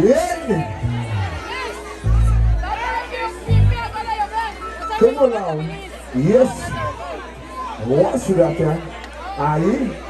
Yeah. Come on now. Yes. Watch that, yeah. Aí.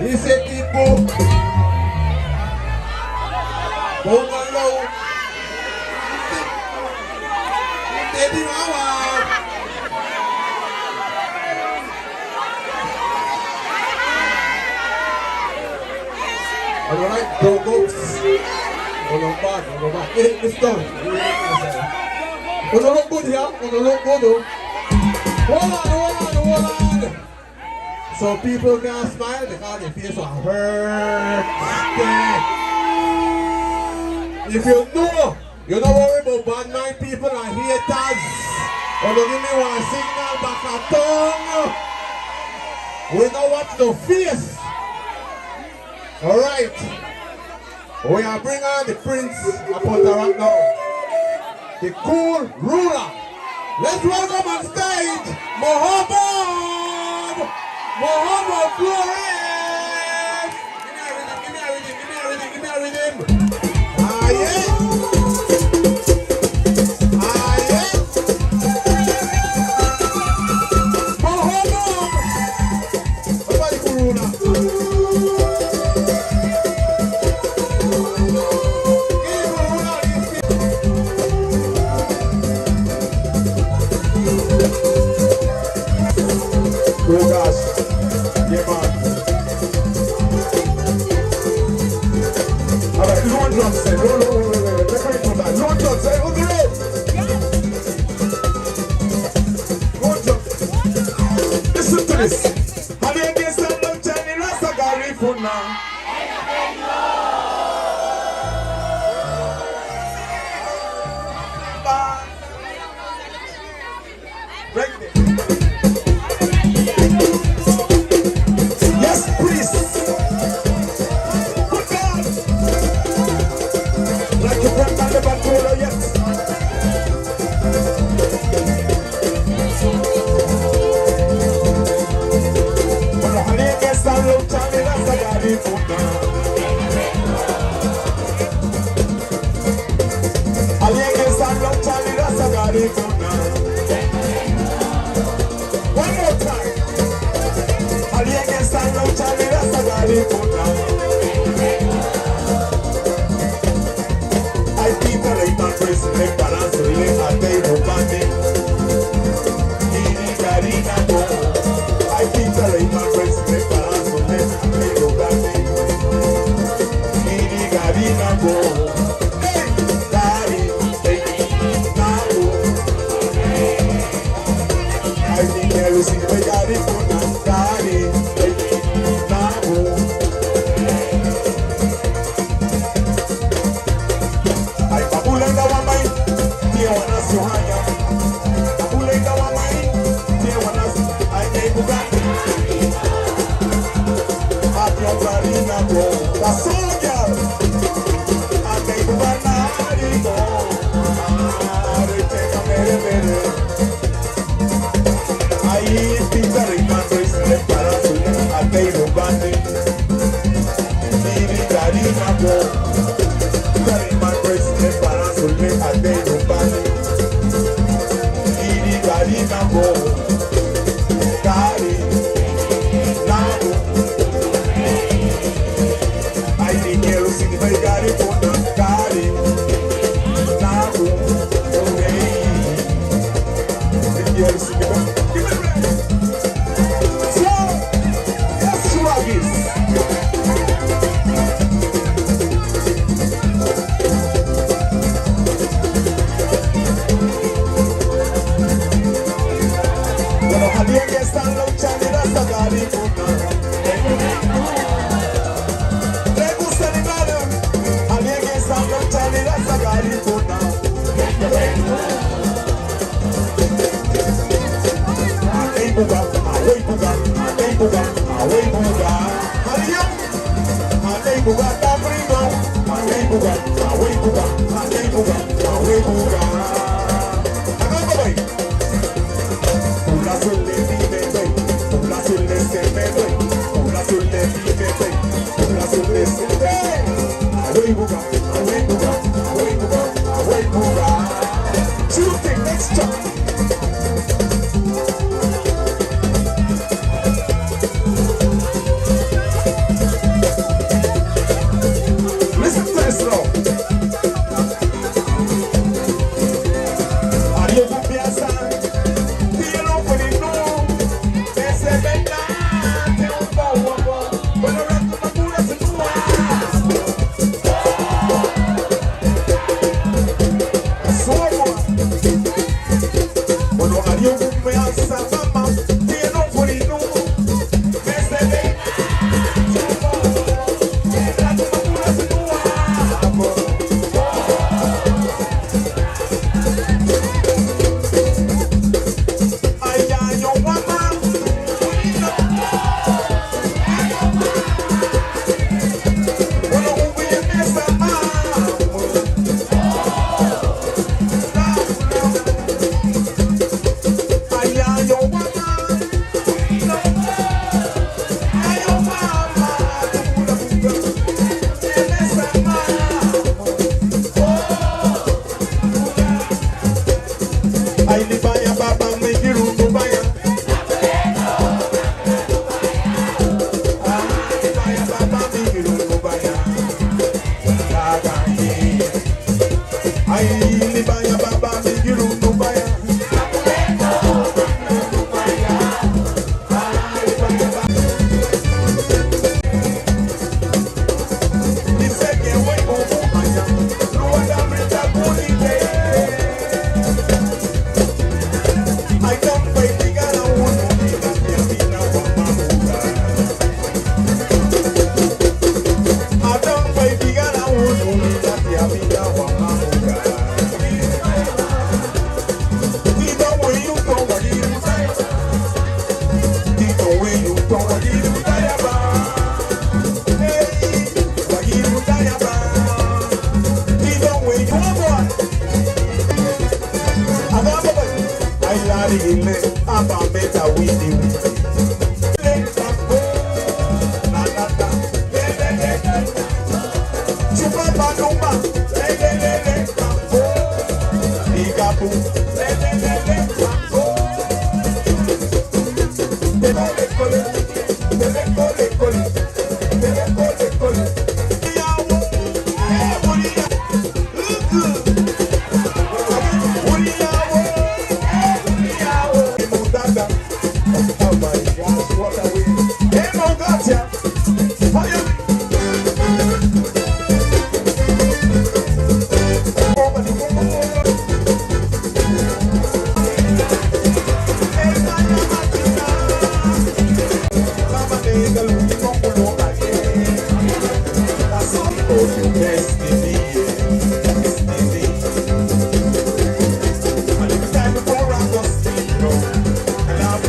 He said, people, go alone. Baby mama. Alright, go. Go back. It's done. Gonna look good here. Gonna look good. Hold on. So people can smile because their face are hurt. If you know, you don't worry about bad mind people and haters. Or don't give me one signal back at tongue. We know what to face. Alright. We are bringing on the Prince of Pontarac now. The cool ruler. Let's welcome on stage Mohammed Flores. Give me a rhythm. Ah, yeah. Mohammed. What about the cool ruler? Oh gosh, yeah man. Alright, low drums say, wait, let me come back. Low drums say, on the road. Low drums. Listen to this. Have you against the love Johnny Rastagari for now? Break it. One more time. Ali against I know Charlie Rastagari for now. I think the late man president balance relay at the Rubani. Ini Garina go. I think the late man president balance relay at the Rubani. Ini Garina go. See the daddy for daddy, I babulenda wa mai, tie wana suhanya. Babulenda wa mai, tie wana I nei bugatti. Ati ogarina go, la soja. I nei bugatti go. Are te kamere. Pintar y mando y se para su ateo bande. Miri carina go. Pintar y mando y se para su ateo bande. Miri carina go. Cari, nago. Hay dinero sin pegar y poner cari, nago. Dinero sin pegar.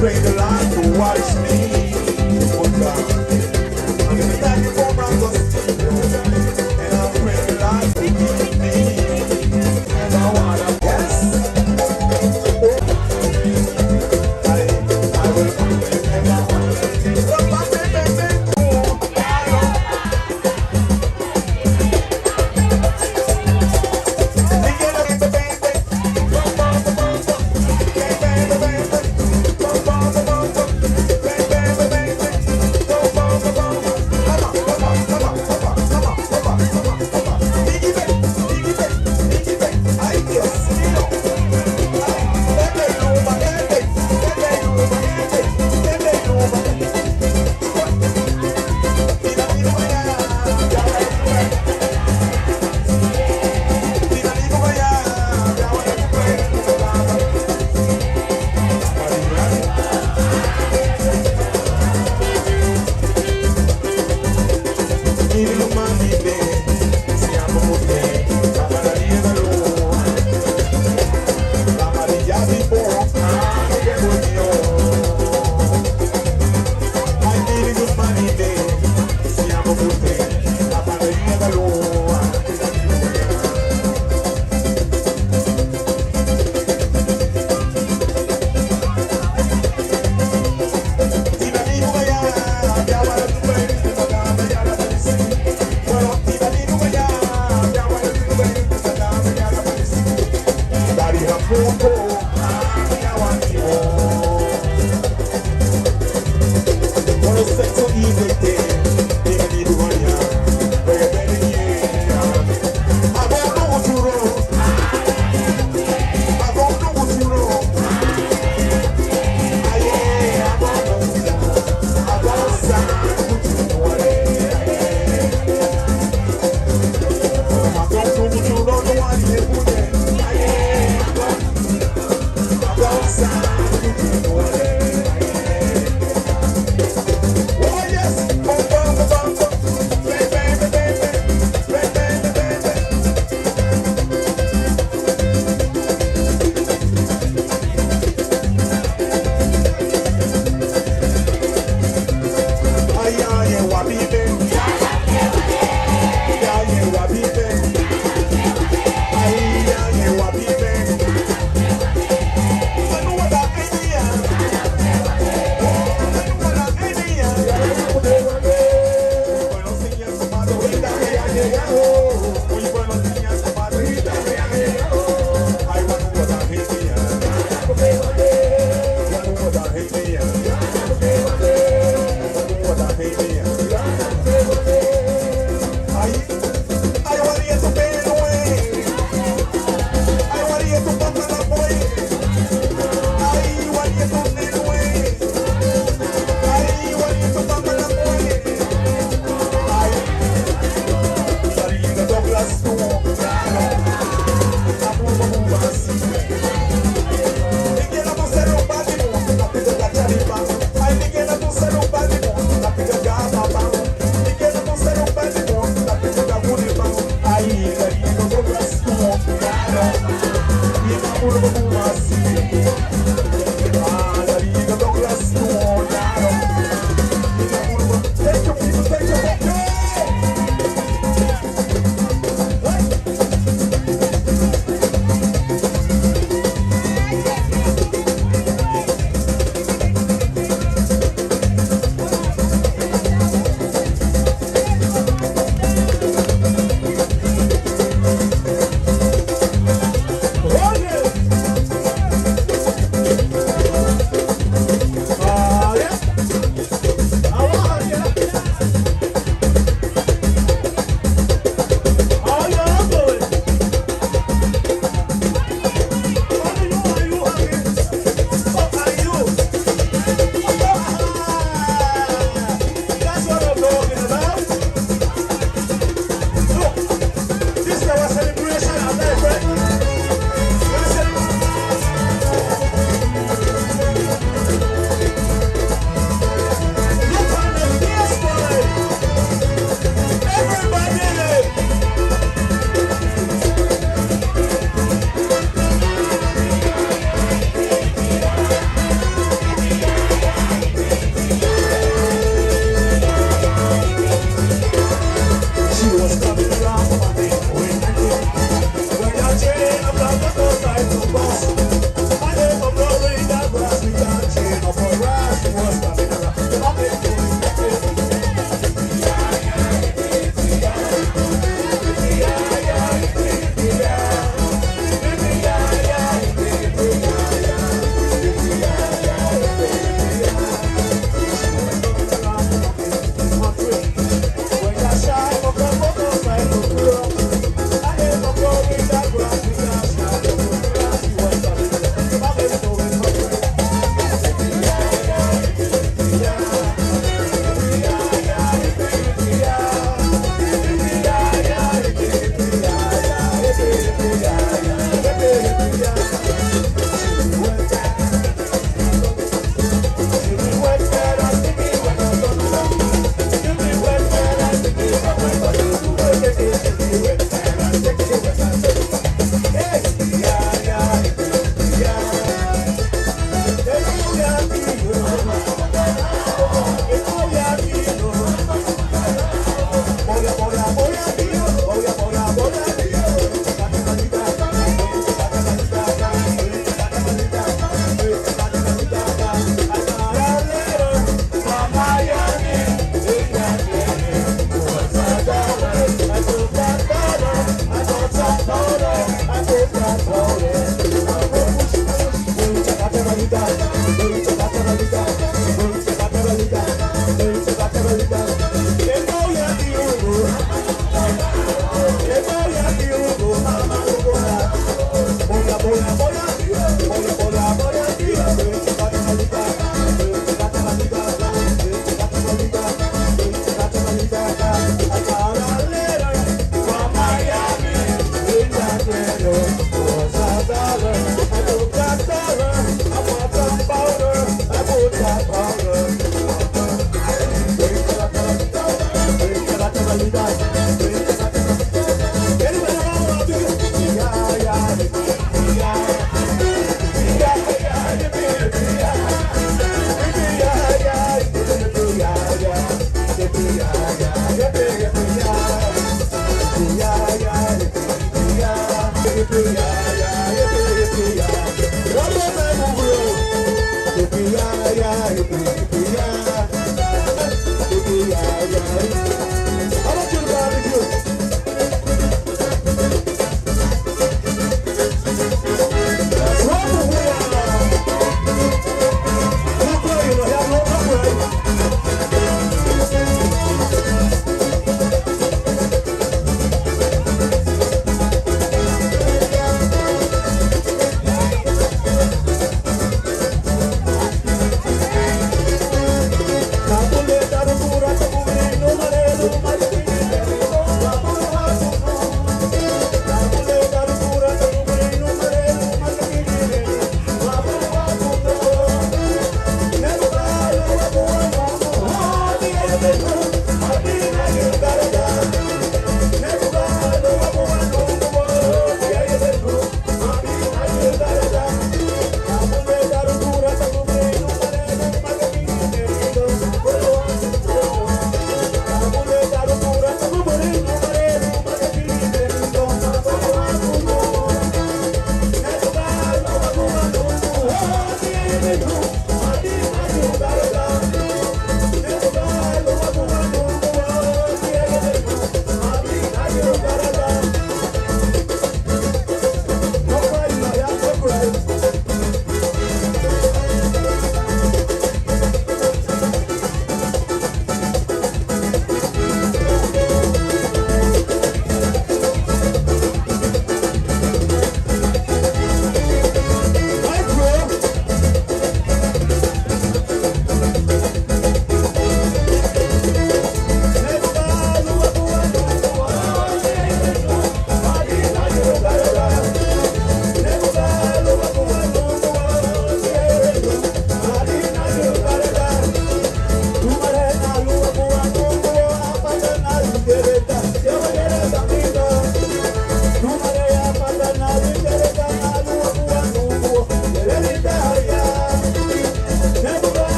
Pray the Lord to watch me. Oh God. I'm gonna thank you for my gospel. And I'll pray the Lord to keep me. And I wanna yes. I will come to you and I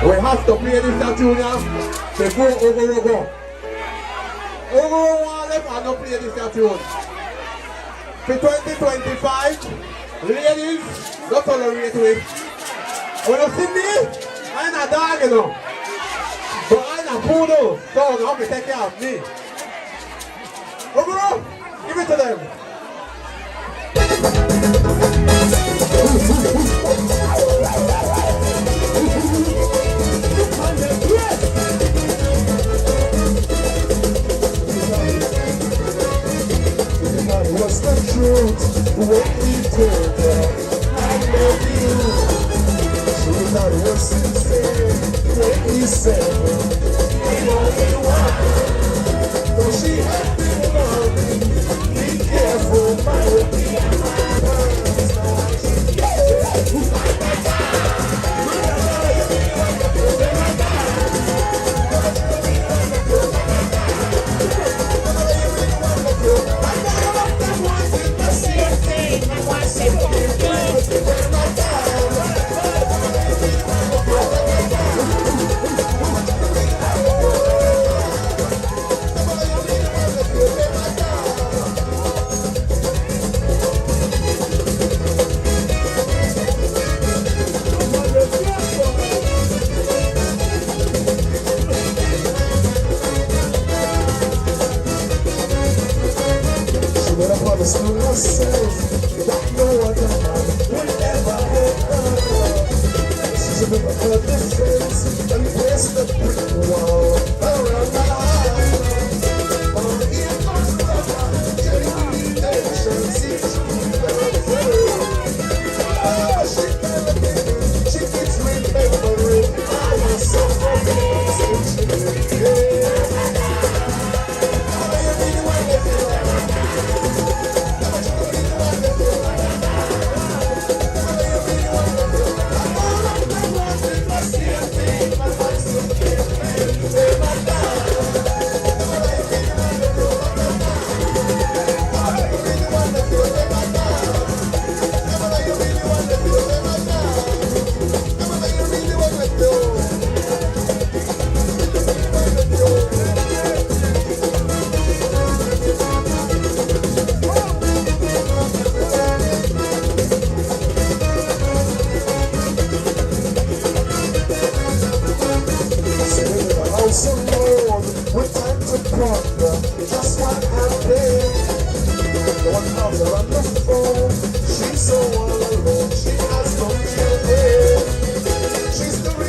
We have to play this now, Junior, before Ogoro go. Ogoro won't let us not play this now, tune. For 2025, ladies, don't tolerate it. When you see me, I'm not a dog, you know. But I'm a poodle, so now we take care of me. Ogoro, give it to them. What's the truth when we told her I love you? Truth not was sincere when we said I love you. Though she had been loving, be careful, my she's the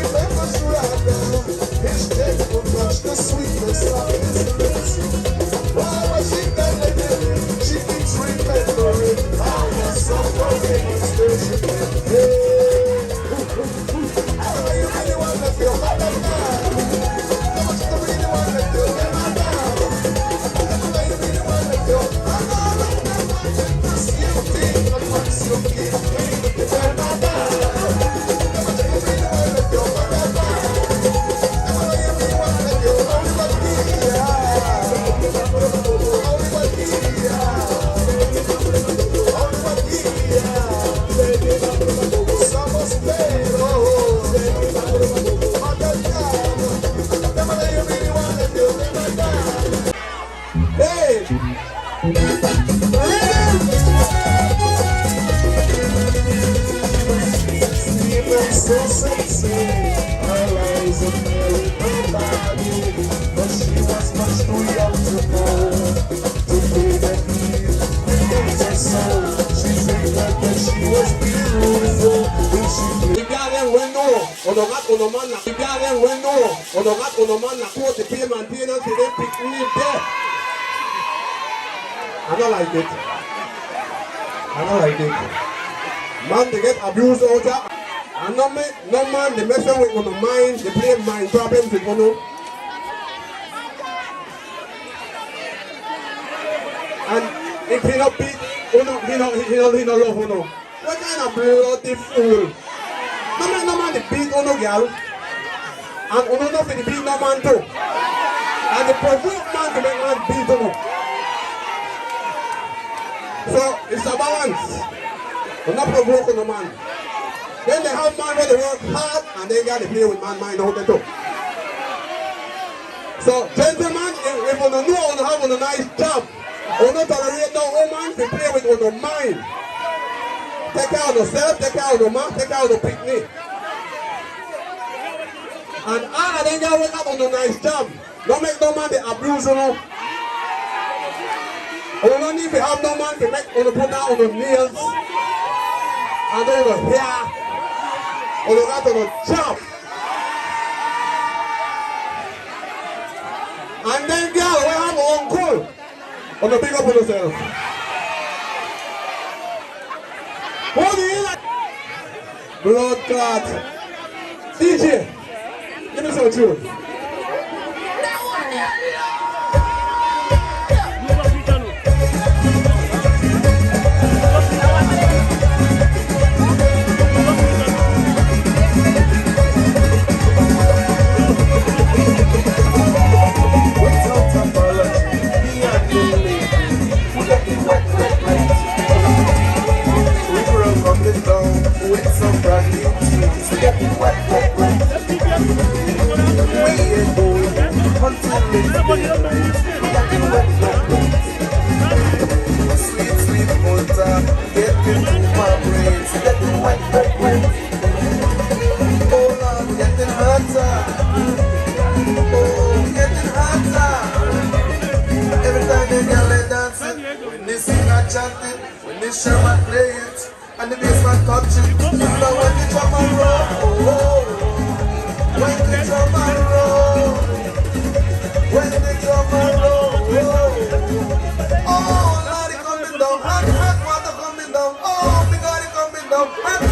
uno got uno man na the girl them when no, uno got uno man na quote the pay maintenance to them pick me there. I don't like it. I don't like it. Man, they get abused out there. And no man, they mess with uno mind, they play mind problems with uno. And if he not beat uno, he no love uno. What kind of bloody fool? No man they beat uno girl. And uno not finna beat no man too. And they provoke man to make man beat uno. So it's a balance. We're not provoking no man. Then they have man where they work hard and they got to play with man mind out there too. So gentlemen, if you know you have a nice job, you don't tolerate no woman to play with your mind. Take care of yourself, take care of your man, take care of your picnic. And I then got work out on a nice job. Don't make no man they abuse you. You don't need to have no man to make you put down on your nails and on your hair. You got on your job. And then girl, we have an uncle. On the big up on yourself. Hold it like blood clot. DJ, give me some tune. With some brand new tunes, we get wet. We ain't going until it's daylight. We got wet. Sweet water, get into my brains. We get wet. Oh Lord, we getting hotter. Oh, we getting hotter. Every time they get dancing, when they sing and chanting, when they shout and play it. And the bassman touching, but when the drum and roll, when the drum and roll, when the drum and roll, oh Lord, it coming down, hot water coming down, oh my God, it coming down.